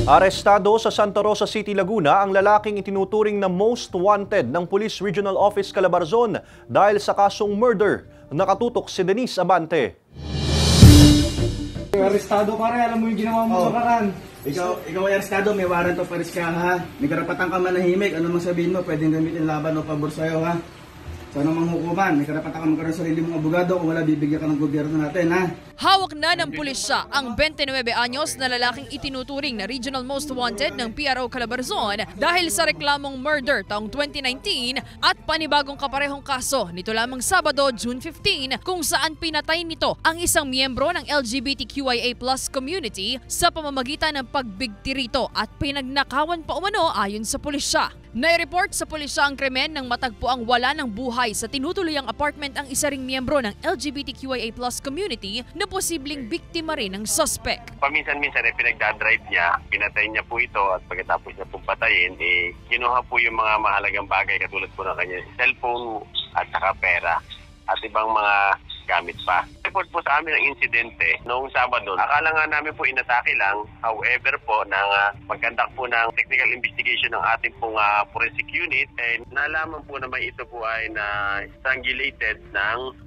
Arestado sa Santa Rosa City, Laguna ang lalaking itinuturing na most wanted ng Police Regional Office Calabarzon dahil sa kasong murder. Nakatutok si Denise Abante. Arestado ka rin, alam mo yung ginawa mo sa karan. Ikaw ay arestado, may warrant of arrest ka ha. May karapatan ka manahimik, ano mang sabihin mo, pwedeng gamitin laban o pabor sa'yo ha. So anong manghukuman, may karapatan ka magkaroon sa sarili mong abogado kung wala bibigyan ka ng gobyerno natin ha. Hawak na ng pulisya ang 29 anyos na lalaking itinuturing na Regional Most Wanted ng PRO Calabarzon dahil sa reklamong murder taong 2019 at panibagong kaparehong kaso nito lamang Sabado, June 15 kung saan pinatay nito ang isang miyembro ng LGBTQIA+ community sa pamamagitan ng pagbigti rito at pinagnakawan pa umano ayon sa pulisya. Nai-report sa pulisya ang krimen nang matagpuang wala ng buhay sa tinutuluyang apartment ang isa ring miyembro ng LGBTQIA+ community na posibleng biktima rin ng suspect. Paminsan-minsan pinagdadrive niya, pinatay niya po ito at pagkatapos niya pong patayin, kinuha po yung mga mahalagang bagay katulad po ng kanyang cellphone at saka pera at ibang mga gamit pa. Report po sa amin ang insidente noong Sabado. Akala nga namin po inatake lang. However po, pagkandak po ng technical investigation ng ating pong forensic unit, nalaman po na may ito po ay strangulated ng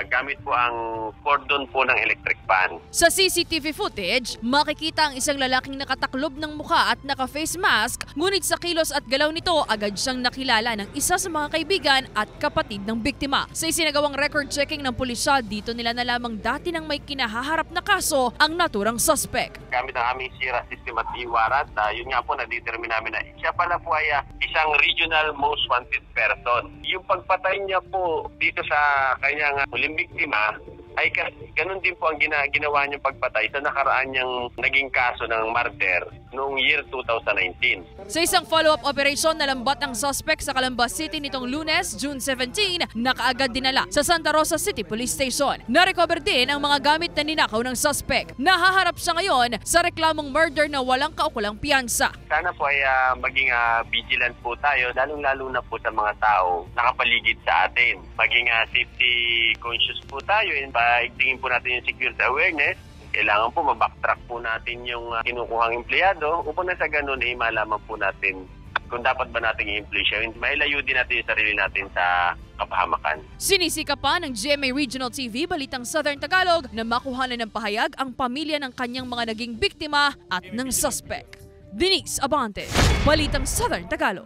gamit po ang cordon po ng electric fan. Sa CCTV footage, makikita ang isang lalaking nakataklob ng mukha at naka-face mask, ngunit sa kilos at galaw nito agad siyang nakilala ng isa sa mga kaibigan at kapatid ng biktima. Sa isinagawang record checking ng pulisya, dito nila nalamang dati nang may kinahaharap na kaso ang naturang suspect. Gamit ang aming SIRA system at e-warrant, yun nga po na-determine namin na siya pala po ay isang regional most wanted person. Yung pagpatay niya po dito sa kanyang huling biktima ay ganun din po ang ginawa niyang pagpatay sa nakaraan niyang naging kaso ng murder noong year 2019. Sa isang follow-up operation, nalambat ang suspect sa Calamba City nitong Lunes, June 17, na kaagad dinala sa Santa Rosa City Police Station. Na-recover din ang mga gamit na ninakaw ng suspect. Nahaharap siya ngayon sa reklamong murder na walang kaukulang piyansa. Sana po ay maging vigilant po tayo, lalong-lalo na po sa mga tao nakapaligid sa atin. Maging safety conscious po tayo, paigtingin po natin yung security awareness. Kailangan po mabacktrack po natin yung kinukuhang empleyado upang na sa ganun malaman po natin kung dapat ba natin i-employ siya. Mailayo din natin yung sarili natin sa kapahamakan. Sinisika pa ng GMA Regional TV Balitang Southern Tagalog na makuhanan ng pahayag ang pamilya ng kanyang mga naging biktima at ng suspect. Denise Abante, Balitang Southern Tagalog.